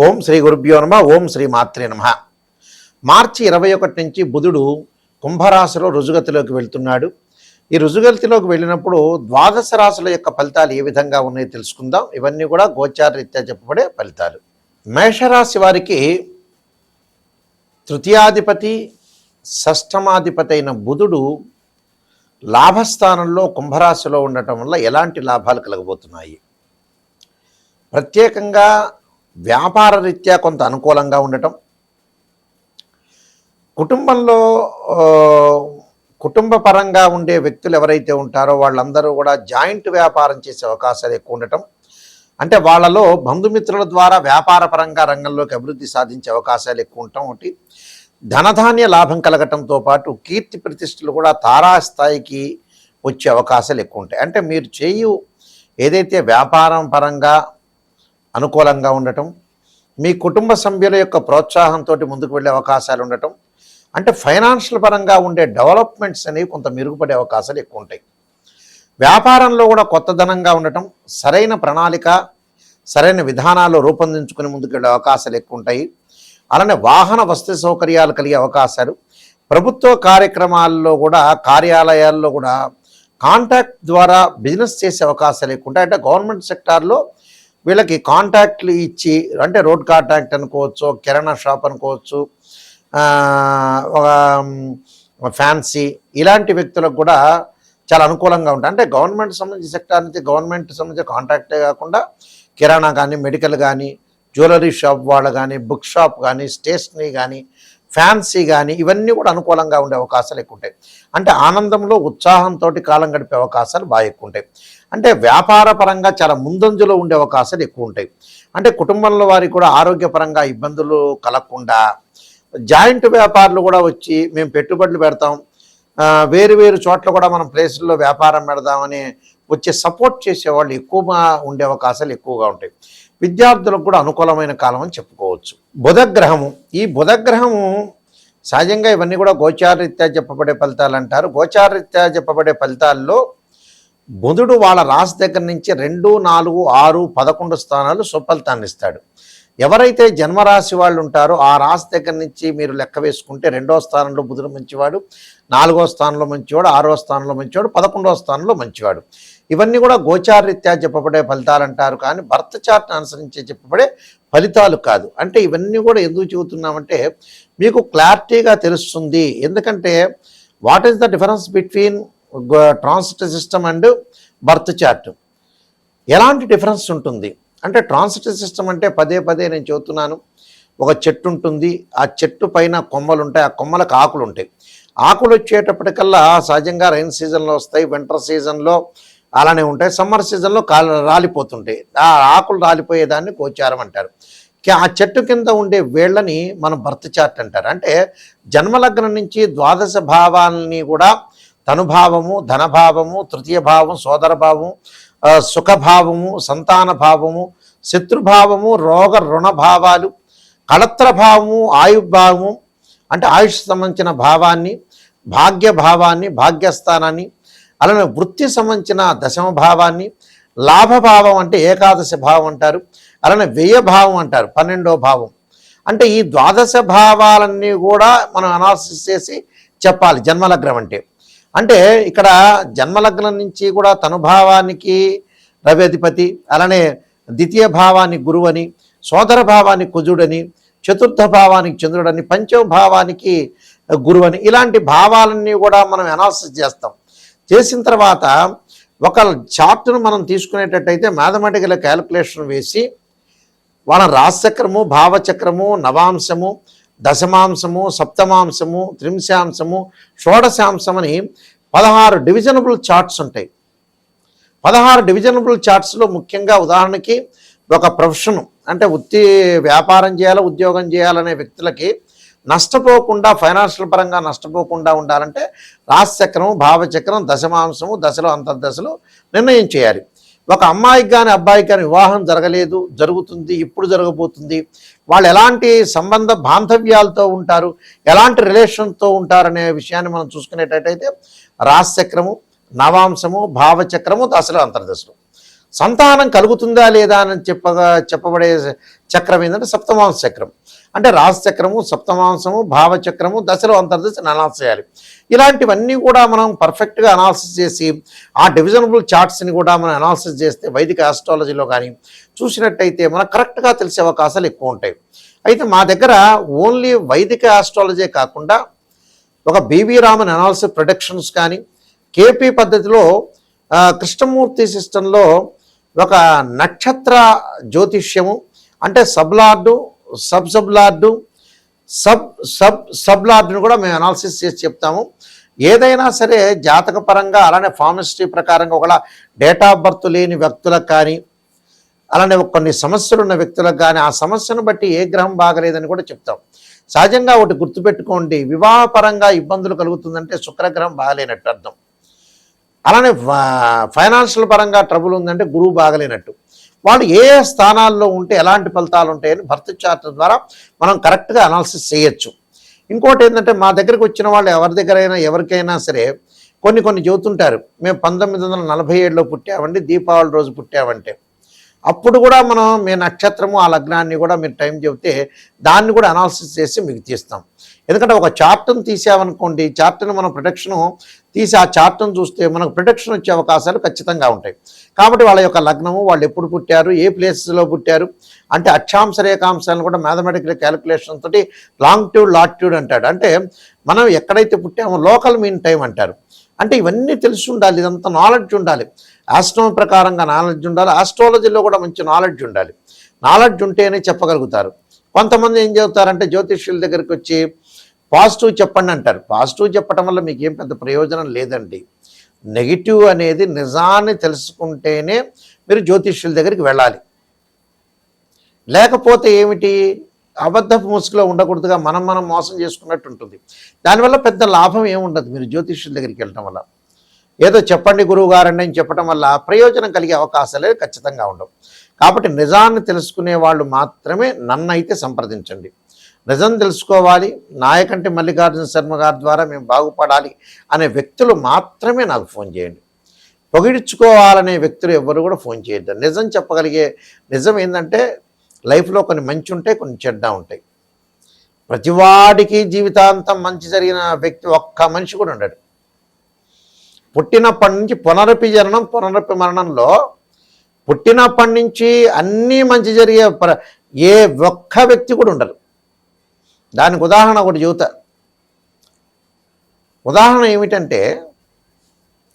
ఓం శ్రీ గురుభ్యో నమః. ఓం శ్రీ మాత్రే నమః. మార్చి 21 నుంచి బుధుడు కుంభరాశిలో రుజుగతిలోకి వెళ్తున్నాడు. ఈ రుజుగతిలోకి వెళ్ళినప్పుడు ద్వాదశ రాశుల యొక్క ఫలితాలు ఏ విధంగా ఉన్నాయో తెలుసుకుందాం. ఇవన్నీ కూడా గోచార రీత్యా చెప్పబడే ఫలితాలు. మేషరాశి వారికి తృతీయాధిపతి షష్టమాధిపతి అయిన బుధుడు లాభస్థానంలో కుంభరాశిలో ఉండటం వల్ల ఎలాంటి లాభాలు కలగబోతున్నాయి? ప్రత్యేకంగా వ్యాపార రీత్యా కొంత అనుకూలంగా ఉండటం, కుటుంబంలో కుటుంబ పరంగా ఉండే వ్యక్తులు ఎవరైతే ఉంటారో వాళ్ళందరూ కూడా జాయింట్ వ్యాపారం చేసే అవకాశాలు ఎక్కువ ఉండటం, అంటే వాళ్ళలో బంధుమిత్రుల ద్వారా వ్యాపార పరంగా రంగంలోకి అభివృద్ధి సాధించే అవకాశాలు ఎక్కువ ఉండటం ఒకటి. ధనధాన్య లాభం కలగటంతో పాటు కీర్తి ప్రతిష్టలు కూడా తారాస్థాయికి వచ్చే అవకాశాలు ఎక్కువ ఉంటాయి. అంటే మీరు ఏదైతే వ్యాపారం పరంగా అనుకూలంగా ఉండటం, మీ కుటుంబ సభ్యుల యొక్క ప్రోత్సాహంతో ముందుకు వెళ్ళే అవకాశాలు ఉండటం, అంటే ఫైనాన్షియల్ పరంగా ఉండే డెవలప్మెంట్స్ అనేవి కొంత మెరుగుపడే అవకాశాలు ఎక్కువ ఉంటాయి. వ్యాపారంలో కూడా కొత్తదనంగా ఉండటం, సరైన ప్రణాళిక సరైన విధానాలు రూపొందించుకుని ముందుకు వెళ్ళే అవకాశాలు ఎక్కువ ఉంటాయి. అలానే వాహన వస్తు సౌకర్యాలు కలిగే అవకాశాలు, ప్రభుత్వ కార్యక్రమాల్లో కూడా కార్యాలయాల్లో కూడా కాంటాక్ట్ ద్వారా బిజినెస్ చేసే అవకాశాలు ఎక్కువ ఉంటాయి. అంటే గవర్నమెంట్ సెక్టార్లో వీళ్ళకి కాంటాక్ట్లు ఇచ్చి, అంటే రోడ్ కాంటాక్ట్ అనుకోవచ్చు, కిరాణా షాప్ అనుకోవచ్చు, ఫ్యాన్సీ, ఇలాంటి వ్యక్తులకు కూడా చాలా అనుకూలంగా ఉంటాయి. అంటే గవర్నమెంట్ సంబంధించిన సెక్టార్ నుంచి గవర్నమెంట్ సంబంధించిన కాంటాక్టే కాకుండా కిరాణా కానీ, మెడికల్ కానీ, జ్యువెలరీ షాప్ వాళ్ళు కానీ, బుక్ షాప్ కానీ, స్టేషనరీ కానీ, ఫ్యాన్సీ కానీ, ఇవన్నీ కూడా అనుకూలంగా ఉండే అవకాశాలు ఎక్కువ ఉంటాయి. అంటే ఆనందంలో ఉత్సాహంతో కాలం గడిపే అవకాశాలు బాగా ఎక్కువ ఉంటాయి. అంటే వ్యాపార పరంగా చాలా ముందంజలో ఉండే అవకాశాలు ఎక్కువ ఉంటాయి. అంటే కుటుంబంలో వారికి కూడా ఆరోగ్యపరంగా ఇబ్బందులు కలగకుండా, జాయింట్ వ్యాపారులు కూడా వచ్చి మేము పెట్టుబడులు పెడతాం, వేరు చోట్ల కూడా మనం ప్లేసుల్లో వ్యాపారం పెడదామని వచ్చే సపోర్ట్ చేసేవాళ్ళు ఎక్కువగా ఉండే అవకాశాలు ఎక్కువగా ఉంటాయి. విద్యార్థులకు కూడా అనుకూలమైన కాలం అని చెప్పుకోవచ్చు. బుధగ్రహము, ఈ బుధగ్రహము సహజంగా ఇవన్నీ కూడా గోచారరీత్యా చెప్పబడే ఫలితాలు అంటారు. గోచారరీత్యా చెప్పబడే ఫలితాల్లో బుధుడు వాళ్ళ రాశి దగ్గర నుంచి 2, 4, 6, 11 స్థానాలు సుఫలితాన్ని ఇస్తాడు. ఎవరైతే జన్మరాశి వాళ్ళు ఉంటారో ఆ రాశి దగ్గర నుంచి మీరు లెక్క వేసుకుంటే 2వ స్థానంలో బుధుడు మంచివాడు, 4వ స్థానంలో మంచివాడు, 6వ స్థానంలో మంచివాడు, 11వ స్థానంలో మంచివాడు. ఇవన్నీ కూడా గోచారరీత్యా చెప్పబడే ఫలితాలు అంటారు, కానీ బర్త్ చార్ట్ని అనుసరించి చెప్పబడే ఫలితాలు కాదు. అంటే ఇవన్నీ కూడా ఎందుకు చెబుతున్నామంటే మీకు క్లారిటీగా తెలుస్తుంది. ఎందుకంటే what is the difference between transit system and birth chart? ఎలాంటి డిఫరెన్స్ ఉంటుంది అంటే, ట్రాన్సిట్ సిస్టమ్ అంటే పదే నేను చెబుతున్నాను, ఒక చెట్టు ఉంటుంది, ఆ చెట్టు పైన కొమ్మలు ఉంటాయి, ఆ కొమ్మలకు ఆకులు ఉంటాయి. ఆకులు వచ్చేటప్పటికల్లా సహజంగా రైన్ సీజన్లో వస్తాయి, వింటర్ సీజన్లో అలానే ఉంటాయి, సమ్మర్ సీజన్లో రాలిపోతుంటాయి. ఆ ఆకులు రాలిపోయేదాన్ని గోచారం అంటారు. ఆ చెట్టు కింద ఉండే వేళ్ళని మనం బర్త్ చార్ట్ అంటారు. అంటే జన్మలగ్నం నుంచి ద్వాదశ భావాలని కూడా తనుభావము, ధనభావము, తృతీయ భావం, సోదర భావము, సుఖభావము, సంతాన భావము, శత్రుభావము, రోగ రుణభావాలు, కళత్ర భావము, ఆయుర్భావము అంటే ఆయుష్ సంబంధించిన భావాన్ని, భాగ్యభావాన్ని, భాగ్యస్థానాన్ని, అలానే వృత్తి సంబంధించిన దశమ భావాన్ని, లాభభావం అంటే ఏకాదశ భావం అంటారు, అలానే వ్యయభావం అంటారు 12వ భావం. అంటే ఈ ద్వాదశ భావాలన్నీ కూడా మనం అనాలిసిస్ చేసి చెప్పాలి జన్మలగ్నం అంటే. అంటే ఇక్కడ జన్మలగ్నం నుంచి కూడా తనుభావానికి రవి అధిపతి, అలానే ద్వితీయ భావానికి గురువని, సోదర భావానికి కుజుడని, చతుర్థ భావానికి చంద్రుడని, పంచమ భావానికి గురువని, ఇలాంటి భావాలన్నీ కూడా మనం అనాలిసిస్ చేస్తాం. చేసిన తర్వాత ఒక చార్ట్ను మనం తీసుకునేటట్టయితే మ్యాథమెటికల్ క్యాలిక్యులేషన్ వేసి వాళ్ళ రాశిచక్రము, భావచక్రము, నవాంశము, దశమాంశము, సప్తమాంశము, త్రింశాంశము, షోడశాంశమని 16 డివిజనబుల్ చార్ట్స్ ఉంటాయి. 16 డివిజనబుల్ చార్ట్స్లో ముఖ్యంగా ఉదాహరణకి ఒక ప్రొఫెషన్ అంటే వ్యాపారం చేయాలి, ఉద్యోగం చేయాలనే వ్యక్తులకి నష్టపోకుండా, ఫైనాన్షియల్ పరంగా నష్టపోకుండా ఉండాలంటే రాశిచక్రము, భావచక్రం, దశమాంశము, దశలు, అంతర్దశలు నిర్ణయం చేయాలి. ఒక అమ్మాయికి కానీ అబ్బాయికి కానీ వివాహం జరగలేదు, జరుగుతుంది, ఇప్పుడు జరగబోతుంది, వాళ్ళు ఎలాంటి సంబంధ బాంధవ్యాలతో ఉంటారు, ఎలాంటి రిలేషన్తో ఉంటారనే విషయాన్ని మనం చూసుకునేటట్టయితే రాశిచక్రము, నవాంశము, భావచక్రము, దశలు, అంతర్దశలు. సంతానం కలుగుతుందా లేదా అని చెప్పబడే చక్రం ఏంటంటే సప్తమాంస చక్రం. అంటే రాశిచక్రము, సప్తమాంసము, భావచక్రము, దశలో అంతర్దశను అనాలిసిస్ చేయాలి. ఇలాంటివన్నీ కూడా మనం పర్ఫెక్ట్గా అనాలిసిస్ చేసి ఆ డివిజనబుల్ చార్ట్స్ని కూడా మనం అనాలిసిస్ చేస్తే వైదిక ఆస్ట్రాలజీలో కానీ చూసినట్టయితే మనకు కరెక్ట్గా తెలిసే అవకాశాలు ఎక్కువ ఉంటాయి. అయితే మా దగ్గర ఓన్లీ వైదిక ఆస్ట్రాలజీ కాకుండా ఒక బివి రామన్ అనాలిసిస్ ప్రొడక్షన్స్ కానీ కేపీ పద్ధతిలో కృష్ణమూర్తి సిస్టంలో ఒక నక్షత్ర జ్యోతిష్యము అంటే సబ్లార్డు, సబ్లార్డు, సబ్లార్డును కూడా మేము అనాలిసిస్ చేసి చెప్తాము. ఏదైనా సరే జాతక పరంగా అలానే ఫార్మిస్ట్రీ ప్రకారంగా ఒకవేళ డేట్ ఆఫ్ బర్త్ లేని వ్యక్తులకు కానీ అలానే కొన్ని సమస్యలు ఉన్న వ్యక్తులకు కానీ ఆ సమస్యను బట్టి ఏ గ్రహం బాగలేదని కూడా చెప్తాం. సహజంగా ఒకటి గుర్తుపెట్టుకోండి, వివాహపరంగా ఇబ్బందులు కలుగుతుందంటే శుక్రగ్రహం బాగలేనట్టు అర్థం. అలానే ఫైనాన్షియల్ పరంగా ట్రబుల్ ఉందంటే గురువు బాగలేనట్టు. వాళ్ళు ఏ స్థానాల్లో ఉంటే ఎలాంటి ఫలితాలు ఉంటాయని బర్త్ చార్ట్ ద్వారా మనం కరెక్ట్గా అనాలిసిస్ చేయొచ్చు. ఇంకోటి ఏంటంటే మా దగ్గరికి వచ్చిన వాళ్ళు ఎవరికైనా సరే కొన్ని చెబుతుంటారు, మేము 1947లో పుట్టామండి, దీపావళి రోజు పుట్టామంటే. అప్పుడు కూడా మీ నక్షత్రము ఆ లగ్నాన్ని కూడా మీరు టైం చెబితే దాన్ని కూడా అనాలిసిస్ చేసి మీకు తీస్తాం. ఎందుకంటే ఒక చార్ట్ను తీసామనుకోండి, చార్ట్ను మనం ప్రొడక్షను తీసి ఆ చార్ట్ను చూస్తే మనకు ప్రొడక్షన్ వచ్చే అవకాశాలు ఖచ్చితంగా ఉంటాయి. కాబట్టి వాళ్ళ యొక్క లగ్నము, వాళ్ళు ఎప్పుడు పుట్టారు, ఏ ప్లేసెస్లో పుట్టారు అంటే అక్షాంశ రేఖాంశాలను కూడా మ్యాథమెటికల్ క్యాలిక్యులేషన్ తోటి లాంగిట్యూడ్ లాటిట్యూడ్ అంటాడు. అంటే మనం ఎక్కడైతే పుట్టామో లోకల్ మీన్ టైం అంటారు. అంటే ఇవన్నీ తెలిసి ఉండాలి, ఇదంతా నాలెడ్జ్ ఉండాలి. ఆస్ట్రోనమీ ప్రకారంగా నాలెడ్జ్ ఉండాలి, ఆస్ట్రాలజీలో కూడా మంచి నాలెడ్జ్ ఉండాలి. నాలెడ్జ్ ఉంటేనే చెప్పగలుగుతారు. కొంతమంది ఏం చెబుతారంటే జ్యోతిష్యుల దగ్గరికి వచ్చి పాజిటివ్ చెప్పండి అంటారు. పాజిటివ్ చెప్పడం వల్ల మీకు ఏం పెద్ద ప్రయోజనం లేదండి. నెగిటివ్ అనేది నిజాన్ని తెలుసుకుంటేనే మీరు జ్యోతిష్యుల దగ్గరికి వెళ్ళాలి. లేకపోతే ఏమిటి, అబద్ధపు ముసుగులో ఉండకూడదుగా మనం మోసం చేసుకున్నట్టు ఉంటుంది. దానివల్ల పెద్ద లాభం ఏముండదు మీరు జ్యోతిష్యుల దగ్గరికి వెళ్ళటం వల్ల. ఏదో చెప్పండి గురువు గారండి అని చెప్పడం వల్ల ప్రయోజనం కలిగే అవకాశాలే ఖచ్చితంగా ఉండవు. కాబట్టి నిజాన్ని తెలుసుకునే వాళ్ళు మాత్రమే నన్నైతే సంప్రదించండి. నిజం తెలుసుకోవాలి, నాయకంటి మల్లికార్జున శర్మ గారి ద్వారా మేము బాగుపడాలి అనే వ్యక్తులు మాత్రమే నాకు ఫోన్ చేయండి. పొగిడించుకోవాలనే వ్యక్తులు ఎవరు కూడా ఫోన్ చేయొద్దు. నిజం చెప్పగలిగే, నిజం ఏంటంటే లైఫ్లో కొన్ని మంచి ఉంటాయి, కొన్ని చెడ్డ ఉంటాయి. ప్రతివాడికి జీవితాంతం మంచి జరిగిన వ్యక్తి ఒక్క మనిషి కూడా ఉండడు. పుట్టినప్పటి నుంచి పునరపి జననం పునరపి మరణంలో పుట్టినప్పటి నుంచి అన్నీ మంచి జరిగే ఏ ఒక్క వ్యక్తి కూడా ఉండరు. దానికి ఉదాహరణ ఒకటి చెబుతా. ఉదాహరణ ఏమిటంటే,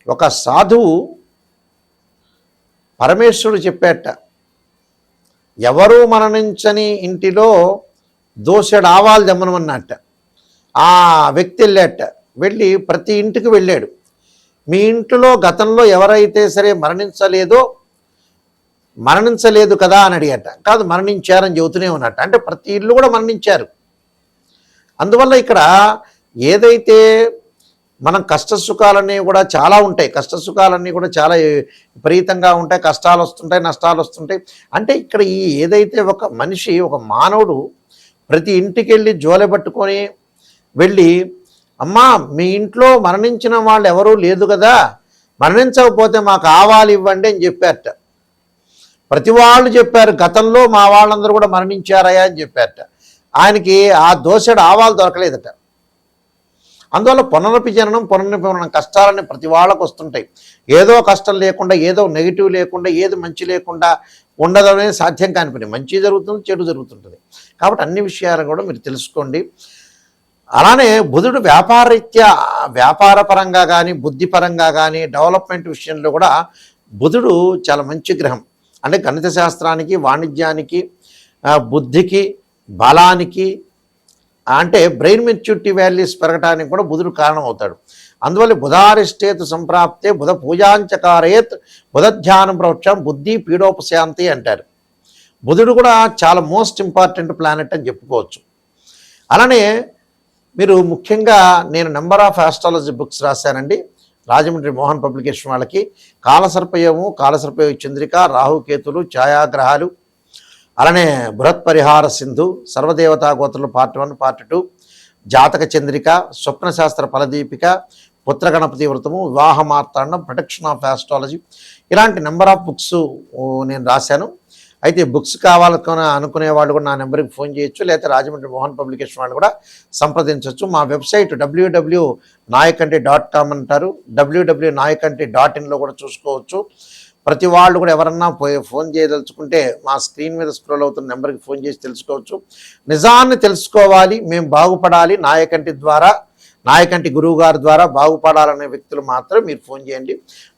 ఒక సాధువు పరమేశ్వరుడు చెప్పేట, ఎవరు మరణించని ఇంటిలో దోసెడు ఆవాలు దమ్మనమన్నట్ట. ఆ వ్యక్తి వెళ్ళాట, వెళ్ళి ప్రతి ఇంటికి వెళ్ళాడు. మీ ఇంట్లో గతంలో ఎవరైతే సరే మరణించలేదు కదా అని అడిగట. కాదు, మరణించారని చెబుతూనే ఉన్నట్ట. అంటే ప్రతి ఇల్లు కూడా మరణించారు. అందువల్ల ఇక్కడ ఏదైతే మనం కష్టసుఖాలన్నీ కూడా చాలా ఉంటాయి, కష్టసుఖాలన్నీ కూడా చాలా విపరీతంగా ఉంటాయి, కష్టాలు వస్తుంటాయి, నష్టాలు వస్తుంటాయి. అంటే ఇక్కడ ఏదైతే ఒక మనిషి, ఒక మానవుడు ప్రతి ఇంటికి వెళ్ళి జోలె పట్టుకొని వెళ్ళి, అమ్మా మీ ఇంట్లో మరణించిన వాళ్ళు ఎవరూ లేదు కదా, మరణించకపోతే మాకు ఆవాలు ఇవ్వండి అని చెప్పారట. ప్రతి వాళ్ళు చెప్పారు, గతంలో మా వాళ్ళందరూ కూడా మరణించారయా అని చెప్పారట. ఆయనకి ఆ దోసెడు ఆవాలు దొరకలేదట. అందువల్ల పునరపి జననం పునరపి మరణం కష్టాలన్నీ ప్రతి వాళ్ళకు వస్తుంటాయి. ఏదో కష్టం లేకుండా, ఏదో నెగిటివ్ లేకుండా, ఏది మంచి లేకుండా ఉండదు అనేది సాధ్యం కాని పని. మంచి జరుగుతుంది, చెడు జరుగుతుంటుంది. కాబట్టి అన్ని విషయాలు కూడా మీరు తెలుసుకోండి. అలానే బుధుడు వ్యాపారరీత్యా, వ్యాపారపరంగా కానీ బుద్ధిపరంగా కానీ డెవలప్మెంట్ విషయంలో కూడా బుధుడు చాలా మంచి గ్రహం. అంటే గణిత శాస్త్రానికి, వాణిజ్యానికి, బుద్ధికి, బలానికి, అంటే బ్రెయిన్ మెచ్యూరిటీ వాల్యూస్ పెరగడానికి కూడా బుధుడు కారణం అవుతాడు. అందువల్ల బుధారిష్టేతు సంప్రాప్తే బుధ పూజాంచకారేత్ బుధ ధ్యానం ప్రవక్షం బుద్ధి పీడోపశాంతి అంటారు. బుధుడు కూడా చాలా మోస్ట్ ఇంపార్టెంట్ ప్లానెట్ అని చెప్పుకోవచ్చు. అలానే మీరు ముఖ్యంగా నేను నెంబర్ ఆఫ్ ఆస్ట్రాలజీ బుక్స్ రాశానండి రాజమండ్రి మోహన్ పబ్లికేషన్ వాళ్ళకి. కాలసర్పయోగము, కాలసర్పయోగ చంద్రిక, రాహుకేతులు, ఛాయాగ్రహాలు, అలానే బృహత్ పరిహార సింధు, సర్వదేవతా గోత్రులు పార్ట్ 1 పార్ట్ 2, జాతక చంద్రిక, స్వప్నశాస్త్ర ఫలదీపిక, పుత్రగణపతి వ్రతము, వివాహ మార్తాండం, ప్రొటెక్షన్ ఆఫ్ ఆస్ట్రాలజీ, ఇలాంటి నెంబర్ ఆఫ్ బుక్స్ నేను రాశాను. అయితే బుక్స్ కావాలని అనుకునే వాళ్ళు కూడా నా నెంబర్కి ఫోన్ చేయొచ్చు, లేకపోతే రాజమండ్రి మోహన్ పబ్లికేషన్ వాళ్ళు కూడా సంప్రదించవచ్చు. మా వెబ్సైట్ www.nayakanti.com అంటారు, www.nayakanti.in కూడా చూసుకోవచ్చు. ప్రతి వాళ్ళు కూడా ఎవరన్నా ఫోన్ చేయదలుచుకుంటే మా స్క్రీన్ మీద స్క్రోల్ అవుతున్న నెంబర్కి ఫోన్ చేసి తెలుసుకోవచ్చు. నిజాన్ని తెలుసుకోవాలి, మేము బాగుపడాలి, నాయకంటి ద్వారా, నాయకంటి గురువు గారి ద్వారా బాగుపడాలనే వ్యక్తులు మాత్రం మీరు ఫోన్ చేయండి.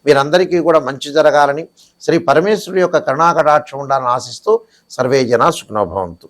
మీరందరికీ కూడా మంచి జరగాలని, శ్రీ పరమేశ్వరుడి యొక్క కరుణాకటాక్షం ఉండాలని ఆశిస్తూ సర్వే జనా సుఖినో భవంతు.